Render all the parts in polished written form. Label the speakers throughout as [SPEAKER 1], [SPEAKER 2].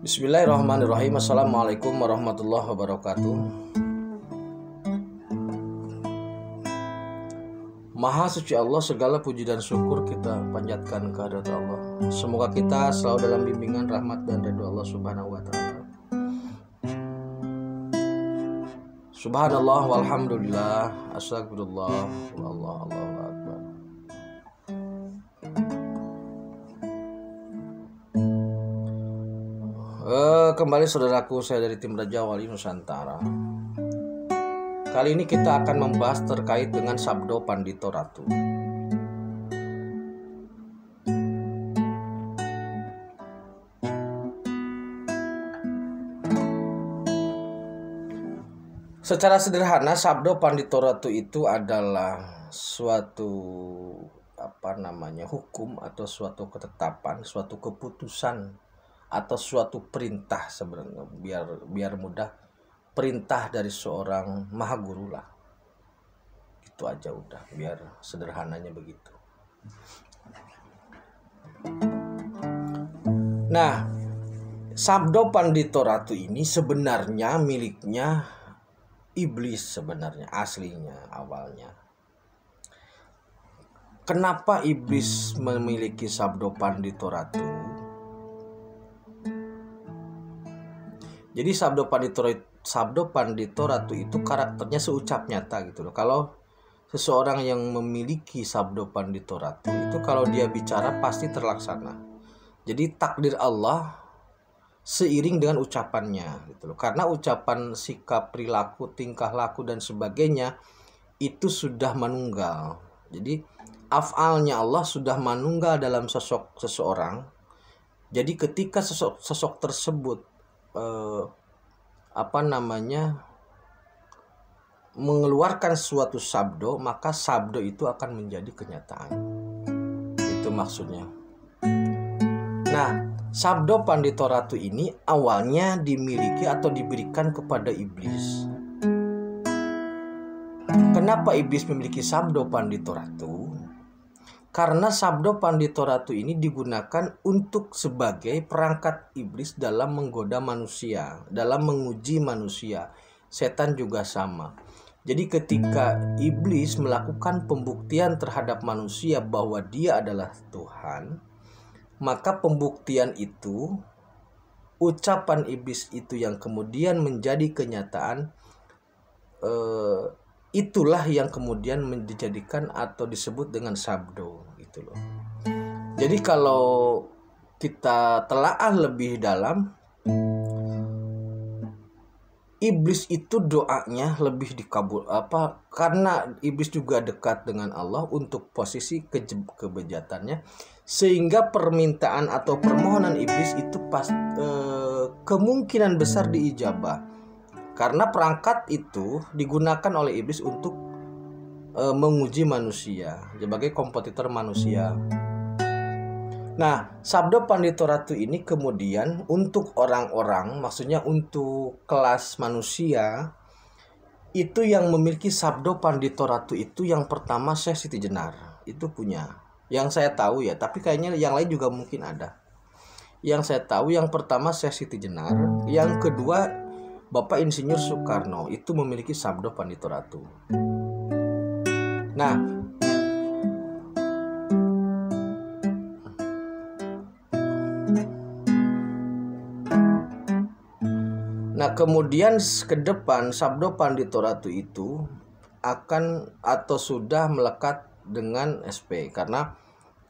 [SPEAKER 1] Bismillahirrahmanirrahim. Assalamualaikum warahmatullahi wabarakatuh. Maha suci Allah, segala puji dan syukur kita panjatkan kehadirat Allah. Semoga kita selalu dalam bimbingan rahmat dan ridho Allah Subhanahu wa taala. Subhanallah walhamdulillah, astagfirullah, wallahu akbar. Kembali saudaraku, saya dari tim Raja Wali Nusantara. Kali ini kita akan membahas terkait dengan Sabdo Pandito Ratu. Secara sederhana, Sabdo Pandito Ratu itu adalah suatu hukum atau suatu ketetapan, suatu keputusan atau suatu perintah, sebenarnya biar mudah, perintah dari seorang maha guru lah. Itu aja udah, biar sederhananya begitu. Nah, Sabdo Pandito Ratu ini sebenarnya miliknya iblis, sebenarnya aslinya awalnya. Kenapa iblis memiliki Sabdo Pandito Ratu? Jadi Sabdo Pandito Ratu itu karakternya seucap nyata gitu loh. Kalau seseorang yang memiliki Sabdo Pandito Ratu itu, kalau dia bicara pasti terlaksana. Jadi takdir Allah seiring dengan ucapannya gitu loh. Karena ucapan, sikap, perilaku, tingkah laku dan sebagainya itu sudah manunggal. Jadi af'alnya Allah sudah manunggal dalam sosok seseorang. Jadi ketika sosok tersebut mengeluarkan suatu sabdo, maka sabdo itu akan menjadi kenyataan. Itu maksudnya. Nah, Sabdo Pandito Ratu ini awalnya dimiliki atau diberikan kepada iblis. Kenapa iblis memiliki Sabdo Pandito Ratu? Karena Sabdo Pandito Ratu ini digunakan untuk sebagai perangkat iblis dalam menggoda manusia, dalam menguji manusia. Setan juga sama. Jadi ketika iblis melakukan pembuktian terhadap manusia bahwa dia adalah Tuhan, maka pembuktian itu, ucapan iblis itu yang kemudian menjadi kenyataan, itulah yang kemudian dijadikan atau disebut dengan sabdo gitu loh. Jadi kalau kita telaah lebih dalam, iblis itu doanya lebih dikabul karena iblis juga dekat dengan Allah untuk posisi kebejatannya, sehingga permintaan atau permohonan iblis itu kemungkinan besar diijabah. Karena perangkat itu digunakan oleh iblis untuk menguji manusia sebagai kompetitor manusia. Nah, Sabdo Pandito Ratu ini kemudian untuk orang-orang, maksudnya untuk kelas manusia, itu yang memiliki Sabdo Pandito Ratu itu yang pertama Syekh Siti Jenar. Itu punya. Yang saya tahu ya, tapi kayaknya yang lain juga mungkin ada. Yang saya tahu yang pertama Syekh Siti Jenar, yang kedua Bapak Insinyur Soekarno itu memiliki Sabdo Pandito Ratu. Nah, kemudian ke depan Sabdo Pandito Ratu itu akan atau sudah melekat dengan SP, karena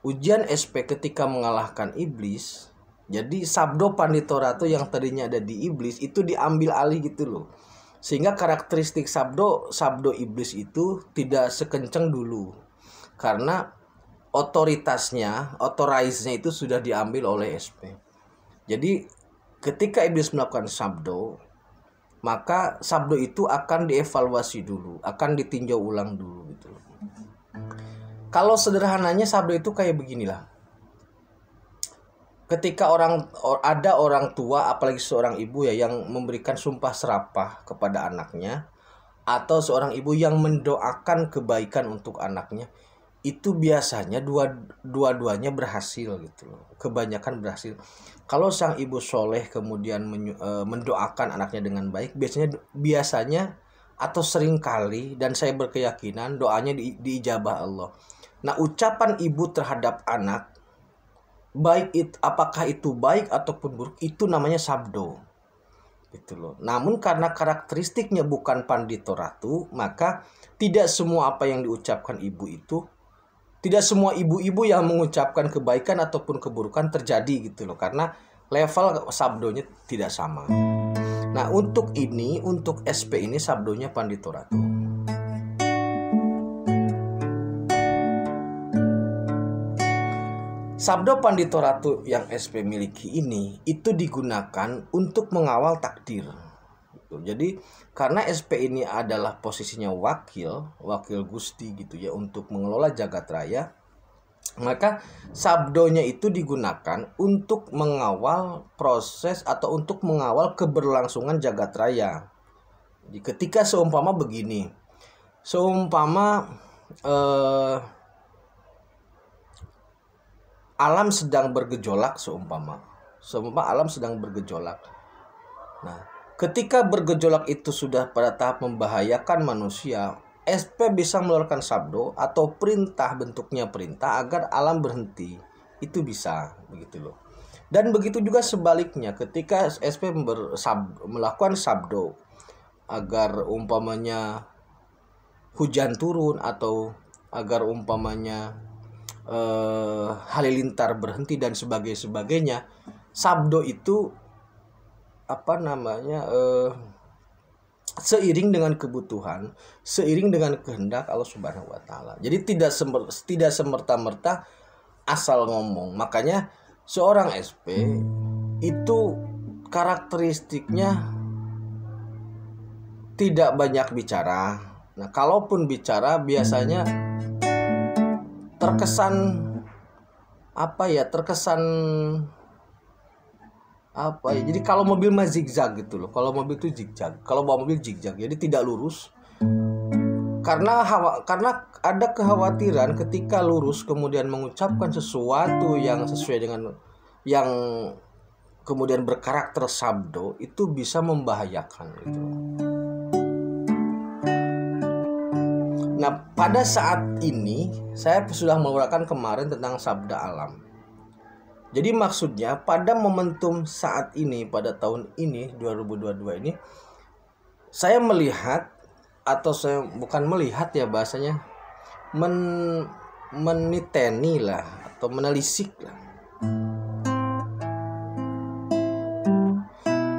[SPEAKER 1] ujian SP ketika mengalahkan iblis. Jadi Sabdo Pandito Ratu yang tadinya ada di iblis itu diambil alih gitu loh. Sehingga karakteristik sabdo iblis itu tidak sekencang dulu. Karena otoritasnya, authorize-nya itu sudah diambil oleh SP. Jadi ketika iblis melakukan sabdo, maka sabdo itu akan dievaluasi dulu, akan ditinjau ulang dulu gitu loh. Kalau sederhananya sabdo itu kayak beginilah. Ketika ada orang tua, apalagi seorang ibu ya, yang memberikan sumpah serapah kepada anaknya, atau seorang ibu yang mendoakan kebaikan untuk anaknya, itu biasanya dua-duanya berhasil gitu loh. Kebanyakan berhasil. Kalau sang ibu soleh kemudian mendoakan anaknya dengan baik, biasanya atau seringkali, dan saya berkeyakinan doanya diijabah Allah. Nah, ucapan ibu terhadap anak, apakah itu baik ataupun buruk, itu namanya sabdo gitu loh. Namun karena karakteristiknya bukan pandito ratu, maka tidak semua apa yang diucapkan ibu itu, tidak semua ibu-ibu yang mengucapkan kebaikan ataupun keburukan terjadi gitu loh, karena level sabdonya tidak sama. Nah, untuk SP ini sabdonya pandito ratu. Sabdo pandito ratu yang SP miliki ini itu digunakan untuk mengawal takdir. Jadi karena SP ini adalah posisinya wakil Gusti gitu ya untuk mengelola jagat raya, maka sabdonya itu digunakan untuk mengawal proses atau untuk mengawal keberlangsungan jagat raya. Jadi ketika seumpama begini, alam sedang bergejolak, seumpama alam sedang bergejolak. Nah, ketika bergejolak itu sudah pada tahap membahayakan manusia, SP bisa mengeluarkan sabdo atau perintah, bentuknya perintah agar alam berhenti. Itu bisa, begitu loh. Dan begitu juga sebaliknya, ketika SP melakukan sabdo agar umpamanya hujan turun atau agar umpamanya halilintar berhenti dan sebagainya, sabdo itu seiring dengan kebutuhan, seiring dengan kehendak Allah Subhanahu wa taala. Jadi tidak semerta-merta asal ngomong. Makanya seorang SP itu karakteristiknya tidak banyak bicara. Nah, kalaupun bicara biasanya terkesan jadi kalau mobil mah zigzag gitu loh. Kalau mobil itu zigzag, kalau bawa mobil zigzag, jadi tidak lurus. Karena ada kekhawatiran ketika lurus kemudian mengucapkan sesuatu yang sesuai dengan yang kemudian berkarakter sabdo, itu bisa membahayakan gitu. Nah, pada saat ini saya sudah menguraikan kemarin tentang sabda alam. Jadi maksudnya pada momentum saat ini, pada tahun ini 2022 ini, saya melihat, atau saya bukan melihat ya bahasanya, meniteni lah atau menelisik lah,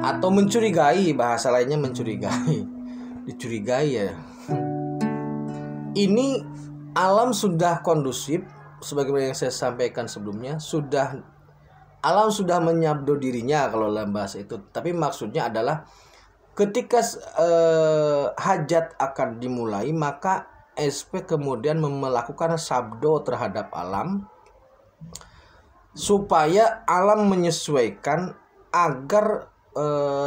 [SPEAKER 1] atau mencurigai, bahasa lainnya mencurigai, dicurigai ya. Ini alam sudah kondusif, sebagaimana yang saya sampaikan sebelumnya, alam sudah menyabdo dirinya kalau dalam bahasa itu. Tapi maksudnya adalah ketika hajat akan dimulai, maka SP kemudian melakukan sabdo terhadap alam supaya alam menyesuaikan agar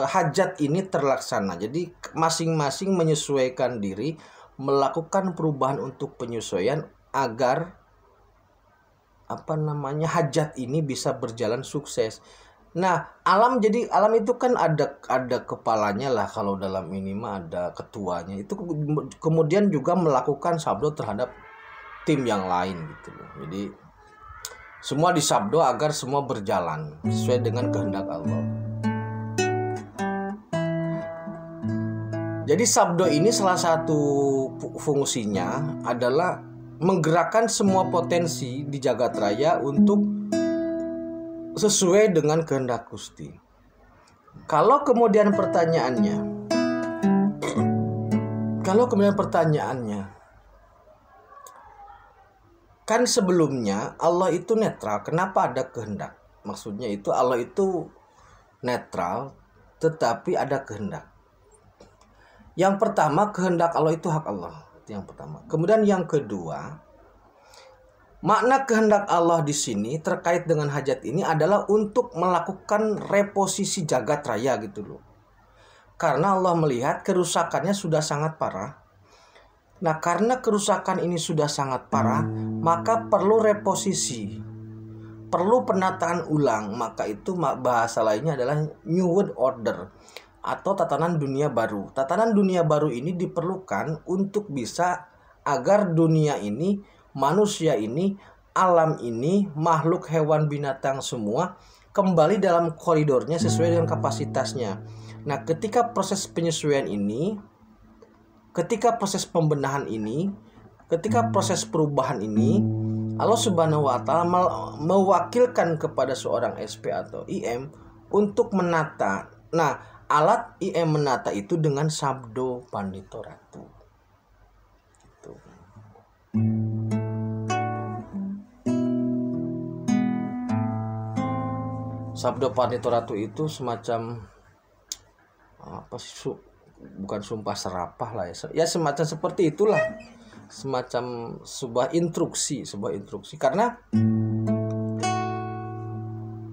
[SPEAKER 1] hajat ini terlaksana. Jadi masing-masing menyesuaikan diri, melakukan perubahan untuk penyesuaian agar hajat ini bisa berjalan sukses. Nah, alam itu kan ada kepalanya lah, kalau dalam ini mah ada ketuanya. Itu kemudian juga melakukan sabdo terhadap tim yang lain gitu loh. Jadi semua disabdo agar semua berjalan sesuai dengan kehendak Allah. Jadi sabdo ini salah satu fungsinya adalah menggerakkan semua potensi di jagat raya untuk sesuai dengan kehendak Gusti. Kalau kemudian pertanyaannya, kan sebelumnya Allah itu netral, kenapa ada kehendak? Maksudnya itu Allah itu netral, tetapi ada kehendak. Yang pertama, kehendak Allah itu hak Allah. Itu yang pertama. Kemudian yang kedua, makna kehendak Allah di sini terkait dengan hajat ini adalah untuk melakukan reposisi jagat raya gitu loh. Karena Allah melihat kerusakannya sudah sangat parah. Nah, karena kerusakan ini sudah sangat parah, maka perlu reposisi, perlu penataan ulang. Maka itu bahasa lainnya adalah New World Order atau tatanan dunia baru. Tatanan dunia baru ini diperlukan untuk bisa agar dunia ini, manusia ini, alam ini, makhluk hewan binatang semua kembali dalam koridornya sesuai dengan kapasitasnya. Nah, ketika proses penyesuaian ini, ketika proses pembenahan ini, ketika proses perubahan ini, Allah Subhanahu wa Ta'ala mewakilkan kepada seorang SP atau IM untuk menata. Nah, alat IM menata itu dengan Sabdo Pandito Ratu. Gitu. Sabdo Pandito Ratu itu semacam apa sih? Bukan sumpah serapah lah ya semacam seperti itulah, semacam sebuah instruksi karena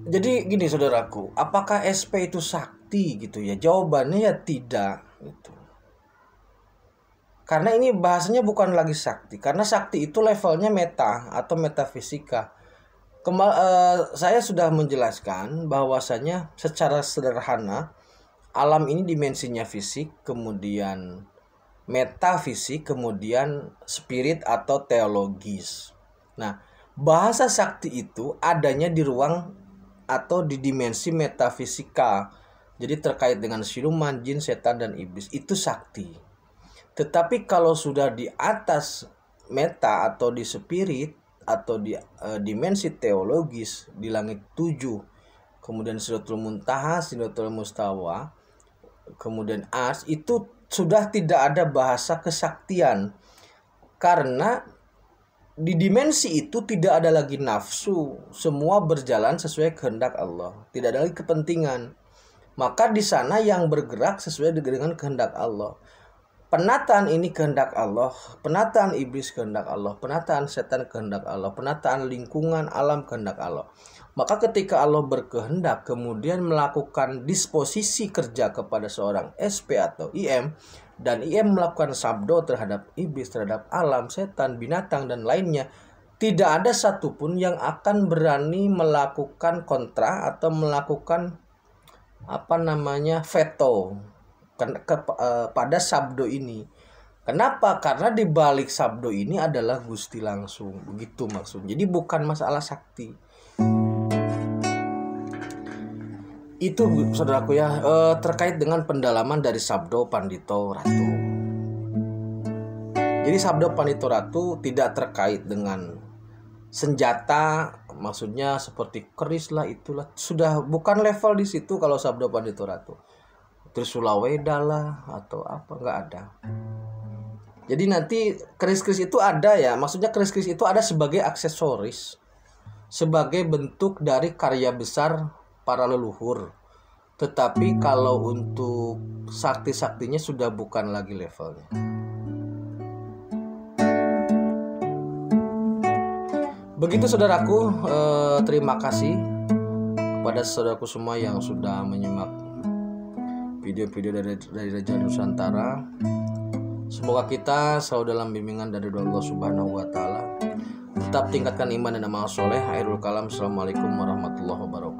[SPEAKER 1] jadi gini saudaraku, apakah SP itu sakti gitu ya? Jawabannya ya tidak gitu. Karena ini bahasanya bukan lagi sakti, karena sakti itu levelnya meta atau metafisika. Saya sudah menjelaskan bahwasanya secara sederhana alam ini dimensinya fisik, kemudian metafisik, kemudian spirit atau teologis. Nah, bahasa sakti itu adanya di ruang atau di dimensi metafisika. Jadi terkait dengan siluman, jin, setan, dan iblis, itu sakti. Tetapi kalau sudah di atas meta atau di spirit atau di dimensi teologis, di langit 7, kemudian Sidratul Muntaha, Sidratul Mustawa, kemudian ars, itu sudah tidak ada bahasa kesaktian, karena di dimensi itu tidak ada lagi nafsu, semua berjalan sesuai kehendak Allah, tidak ada lagi kepentingan. Maka di sana yang bergerak sesuai dengan kehendak Allah. Penataan ini kehendak Allah, penataan iblis kehendak Allah, penataan setan kehendak Allah, penataan lingkungan alam kehendak Allah. Maka ketika Allah berkehendak kemudian melakukan disposisi kerja kepada seorang SP atau IM, dan IM melakukan sabdo terhadap iblis, terhadap alam, setan, binatang, dan lainnya, tidak ada satupun yang akan berani melakukan kontra atau melakukan veto pada sabdo ini. Kenapa? Karena di balik sabdo ini adalah Gusti langsung, begitu maksudnya. Jadi bukan masalah sakti. Itu saudaraku ya, terkait dengan pendalaman dari Sabdo Pandito Ratu. Jadi Sabdo Pandito Ratu tidak terkait dengan senjata, maksudnya seperti keris lah, itulah sudah bukan level di situ. Kalau Sabdo Pandito Ratu Trisula Weda lah atau apa, nggak ada. Jadi nanti keris-keris itu ada ya, maksudnya keris-keris itu ada sebagai aksesoris, sebagai bentuk dari karya besar para leluhur. Tetapi kalau untuk sakti-saktinya sudah bukan lagi levelnya. Begitu saudaraku, terima kasih kepada saudaraku semua yang sudah menyimak video-video dari Raja Nusantara. Semoga kita selalu dalam bimbingan dari Allah Subhanahu wa Ta'ala. Tetap tingkatkan iman dan amal soleh. Akhirul kalam. Assalamualaikum warahmatullahi wabarakatuh.